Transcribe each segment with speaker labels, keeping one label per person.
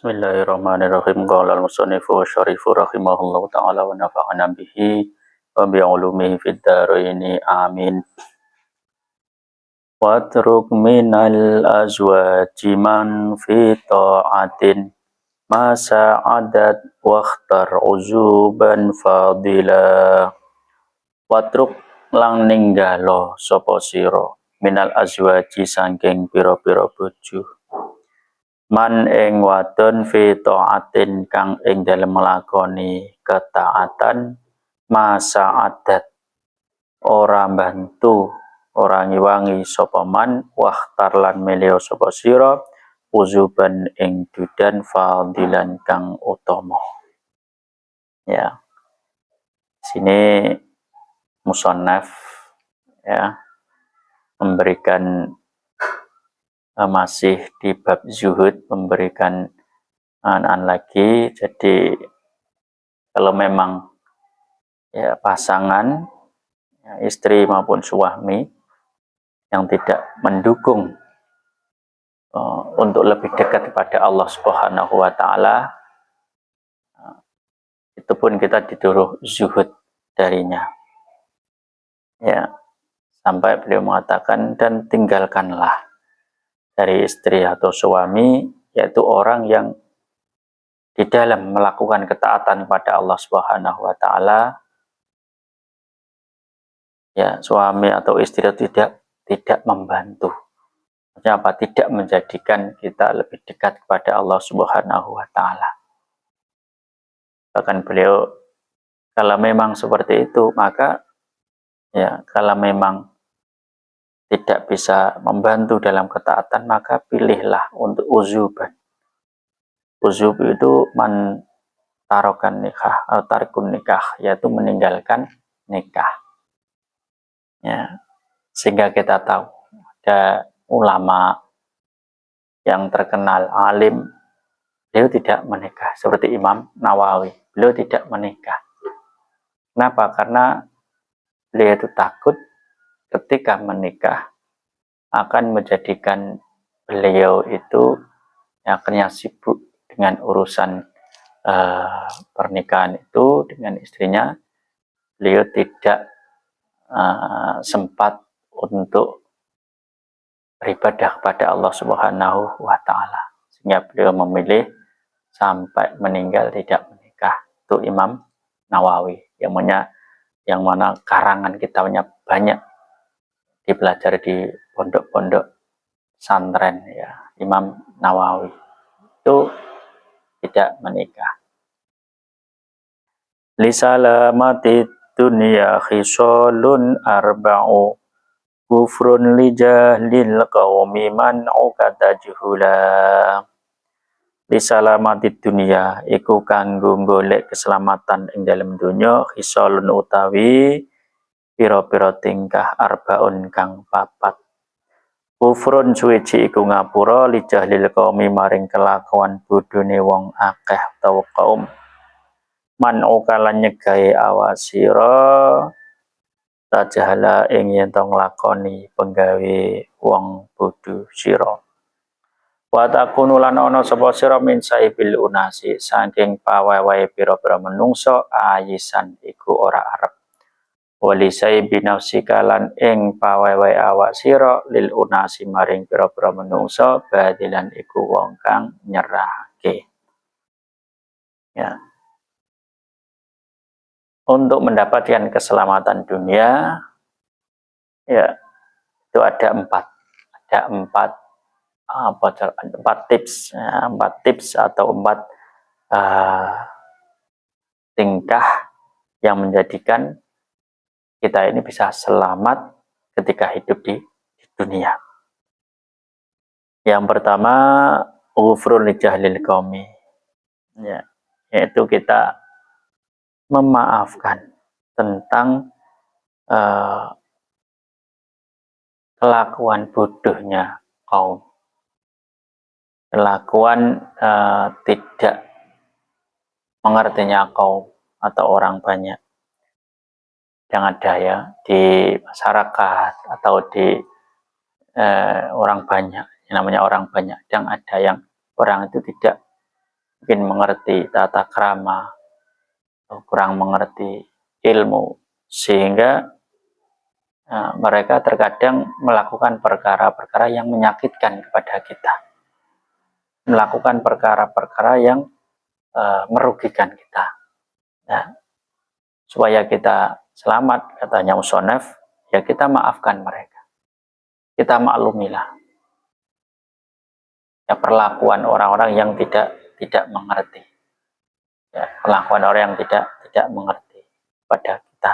Speaker 1: Bismillahirrahmanirrahim. Qala al-musannifu syarifu rahimahullahu ta'ala wa nafa'ana bihi wa bi'ulumihi fid dharaini amin. Watruk minal azwaji man fi ta'atin ma sa'adat wakhtar uzuban fadila. Watruk lang ninggalo sapa sira minal azwaji saking pira-pira bojo. Man ing wadon fi ta'atin kang ing dalem nglakoni ketaatan masa adat ora bantu ora ngiwangi sapa man wahtar lan milih sapa sira uzuban ing dudan fadilan kang utama. Ya. Sini musannaf ya memberikan masih di bab zuhud, memberikan lagi. Jadi kalau memang ya pasangan ya, istri maupun suami yang tidak mendukung untuk lebih dekat kepada Allah Subhanahu wa taala, itu pun kita disuruh zuhud darinya. Ya, sampai beliau mengatakan dan tinggalkanlah dari istri atau suami, yaitu orang yang di dalam melakukan ketaatan kepada Allah Subhanahu wa taala, ya suami atau istri tidak membantu. Maksudnya apa? Tidak menjadikan kita lebih dekat kepada Allah Subhanahu wa taala. Bahkan beliau kalau memang seperti itu, maka ya kalau memang tidak bisa membantu dalam ketaatan, maka pilihlah untuk uzuban. Uzub itu man tarokan nikah atau tarikun nikah, yaitu meninggalkan nikah. Ya, sehingga kita tahu ada ulama yang terkenal alim, beliau tidak menikah, seperti Imam Nawawi, beliau tidak menikah. Kenapa? Karena beliau itu takut ketika menikah akan menjadikan beliau itu akhirnya sibuk dengan urusan pernikahan itu dengan istrinya. Beliau tidak sempat untuk beribadah kepada Allah Subhanahu wa taala, sehingga beliau memilih sampai meninggal tidak menikah. Itu Imam Nawawi yang mana karangan kitabnya banyak dipelajari di pondok-pondok santren ya. Imam Nawawi itu tidak menikah. Lisalamati dunya khisalun arba'u kufrun li jahlil qaumi man'u kata juhula. Lisalamati dunya iku kanggo golek keselamatan ing dalam dunya, khisalun utawi pira-pira tingkah arbaun kang papat. Kufrun suwiji iku ngapura li jahlil qaumi maring kelakuan bodhone wong akeh utawa kaum. Man'u kalan nyegahe awasira tajahala ing yen to nglakoni penggawe wong bodho sira. Wa takunu lan ana sapa sira min saibil unasi saking pawewahe pira-pira menungso ayisan iku ora arep. Wali saibi nafsika lan ing pawewahe awak sira lil unasi maring pira-pira menungso badilan iku wong kang nyerahake. Ya. Untuk mendapatkan keselamatan dunia, ya itu ada empat tips, ya, empat tips atau empat tingkah yang menjadikan kita ini bisa selamat ketika hidup di dunia. Yang pertama, ghufrun li jahlil qaumi, ya, yaitu kita memaafkan tentang kelakuan bodohnya kaum, kelakuan tidak mengertinya kaum atau orang banyak yang ada ya di masyarakat atau di orang banyak, yang namanya orang banyak, yang ada yang orang itu tidak mungkin mengerti tata krama, kurang mengerti ilmu, sehingga mereka terkadang melakukan perkara-perkara yang menyakitkan kepada kita, melakukan perkara-perkara yang merugikan kita. Nah, supaya kita selamat, katanya Musonef, ya kita maafkan mereka, kita maklumilah ya perlakuan orang-orang yang tidak mengerti, ya, perlakuan orang yang tidak mengerti pada kita.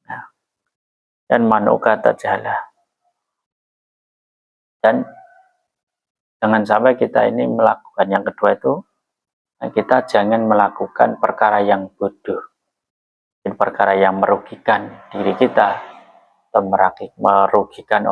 Speaker 1: Nah, dan manuka tajala, dan jangan sampai kita ini melakukan yang kedua itu, kita jangan melakukan perkara yang bodoh, perkara yang merugikan diri kita atau merugikan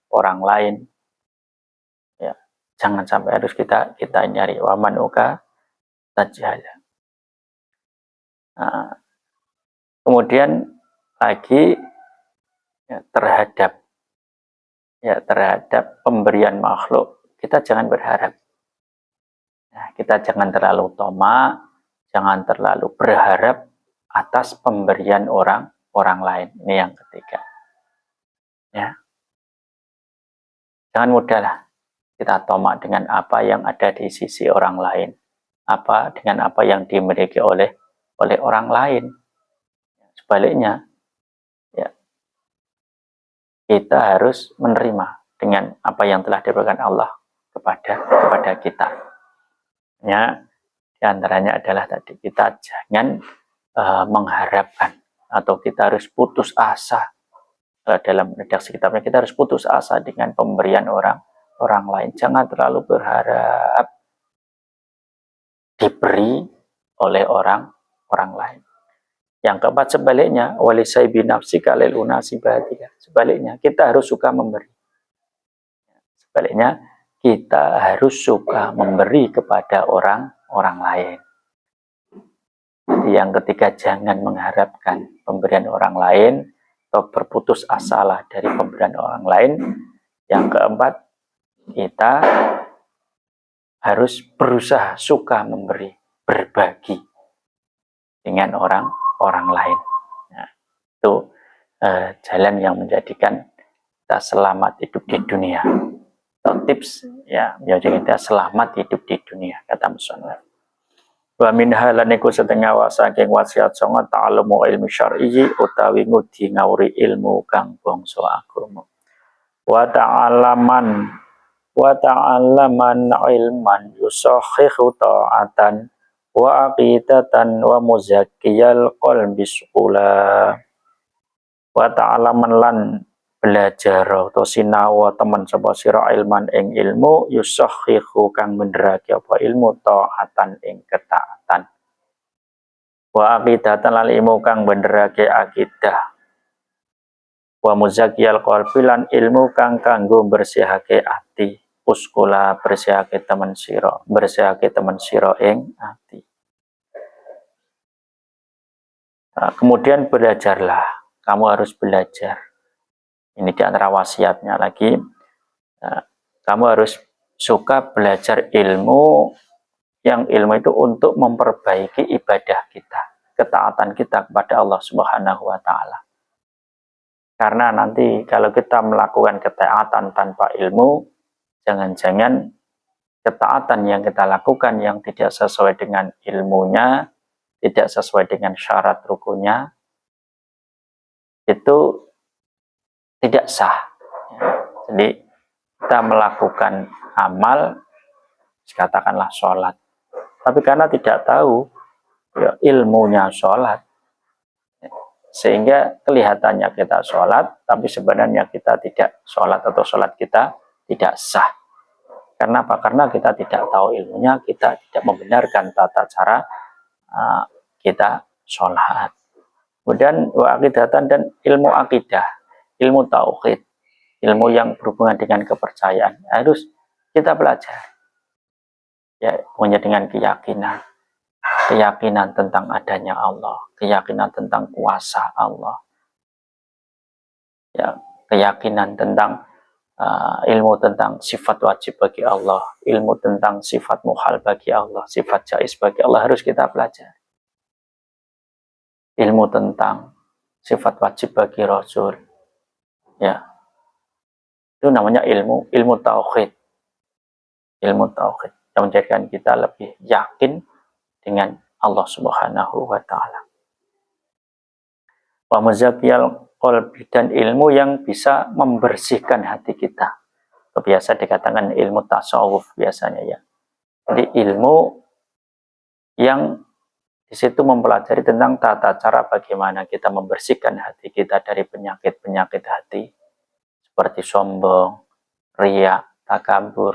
Speaker 1: orang lain. Ya, jangan sampai harus kita nyari waman uka tajala. Nah, kemudian lagi ya, terhadap pemberian makhluk, kita jangan berharap. Nah, kita jangan terlalu tamak, jangan terlalu berharap atas pemberian orang lain. Ini yang ketiga. Ya. Jangan mudahlah kita tamak dengan apa yang ada di sisi orang lain, dengan apa yang dimiliki oleh orang lain. Sebaliknya, ya, kita harus menerima dengan apa yang telah diberikan Allah kepada kita. Ya, di antaranya adalah tadi, kita jangan mengharapkan, atau kita harus putus asa. Dalam redaksi kitabnya, kita harus putus asa dengan pemberian orang lain. Jangan terlalu berharap diberi oleh orang lain. Yang keempat, sebaliknya, walisai binafsi kalil unasi bahagia. Sebaliknya, kita harus suka memberi. Sebaliknya, kita harus suka memberi kepada orang lain. Jadi yang ketiga, jangan mengharapkan pemberian orang lain atau berputus asalah dari pemberian orang lain. Yang keempat, kita harus berusaha suka memberi, berbagi dengan orang lain. Nah, itu jalan yang menjadikan kita selamat hidup di dunia. Atau tips ya, menjadikan kita selamat hidup di dunia, kata musannaf. Wa min halan iku setengah saking wasiat songo ta'allumu ilmu syar'i utawi ngudi ngauri ilmu kang bangsa agama. Wa ta'allaman ilman yusakhihu ta'atan wa aqidatan wa muzakkiyal qalbi sula. Wa ta'allaman lan belajar atau sinau teman sapa sira ilman ing ilmu yusakhihu kang benderake apa ilmu ta'atan ing ketaatan. Wa aqidatan lan ilmu kang benderake akidah. Wa muzakkiyal qalbi lan ilmu kang kanggo bersihake ati. Uskula bersihake teman sira ing ati. Nah, kemudian belajarlah, kamu harus belajar. Ini di antara wasiatnya lagi. Nah, kamu harus suka belajar ilmu, yang ilmu itu untuk memperbaiki ibadah kita, ketaatan kita kepada Allah Subhanahu wa Ta'ala. Karena nanti kalau kita melakukan ketaatan tanpa ilmu, jangan-jangan ketaatan yang kita lakukan yang tidak sesuai dengan ilmunya, tidak sesuai dengan syarat rukunnya, itu tidak sah. Jadi kita melakukan amal, katakanlah sholat, tapi karena tidak tahu ya, ilmunya sholat, sehingga kelihatannya kita sholat, tapi sebenarnya kita tidak sholat, atau sholat kita tidak sah. Karena apa? Karena kita tidak tahu ilmunya, kita tidak membenarkan tata cara kita sholat. Kemudian wa aqidatan, dan ilmu akidah, ilmu tauhid, ilmu yang berhubungan dengan kepercayaan harus kita pelajari. Ya, punya dengan keyakinan tentang adanya Allah, keyakinan tentang kuasa Allah, ya, keyakinan tentang ilmu tentang sifat wajib bagi Allah, ilmu tentang sifat muhal bagi Allah, sifat jaiz bagi Allah harus kita pelajari. Ilmu tentang sifat wajib bagi Rasul, ya, itu namanya ilmu tauhid, ilmu tauhid yang menjadikan kita lebih yakin dengan Allah Subhanahu wa Ta'ala. Wa muzakiyal qalbi, dan ilmu yang bisa membersihkan hati kita. Biasa dikatakan ilmu tasawuf biasanya, ya. Jadi ilmu yang di situ mempelajari tentang tata cara bagaimana kita membersihkan hati kita dari penyakit-penyakit hati seperti sombong, riya, takabur,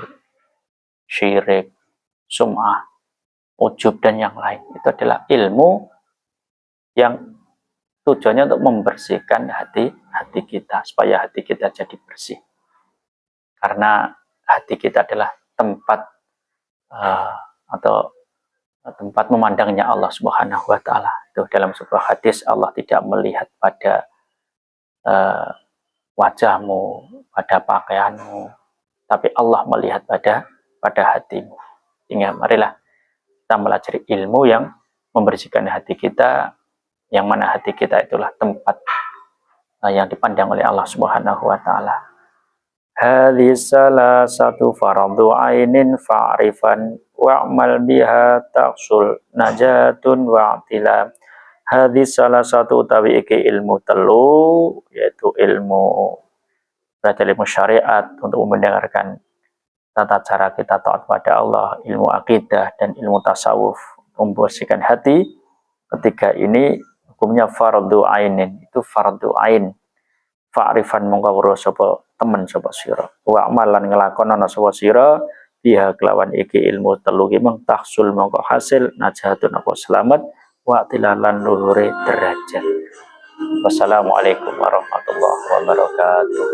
Speaker 1: syirik, sum'ah, ujub, dan yang lain. Itu adalah ilmu yang tujuannya untuk membersihkan hati kita supaya hati kita jadi bersih. Karena hati kita adalah tempat atau tempat memandangnya Allah Subhanahu wa Ta'ala. Itu dalam sebuah hadis, Allah tidak melihat pada wajahmu, pada pakaianmu, tapi Allah melihat pada hatimu. Sehingga marilah kita melajari ilmu yang membersihkan hati kita, yang mana hati kita itulah tempat yang dipandang oleh Allah Subhanahu wa Ta'ala. Hadis salah satu fardu ainin fa'rifan wa'mal biha taqsul najatun wa'tila. Hadis salah satu utawi iki ilmu telu, yaitu ilmu syariat untuk mendengarkan tata cara kita taat pada Allah, ilmu akidah, dan ilmu tasawuf membersihkan hati. Ketiga ini hukumnya fardu ainin, itu fardu ain. Fa'rifan mongko weruh sapa temen sapa sira, wa amalan nglakonana sapa sira biha kelawan iki ilmu telu ki mung tahsul mongko hasil najatun apa selamat wa tilalan luhure derajat. Wassalamualaikum warahmatullahi wabarakatuh.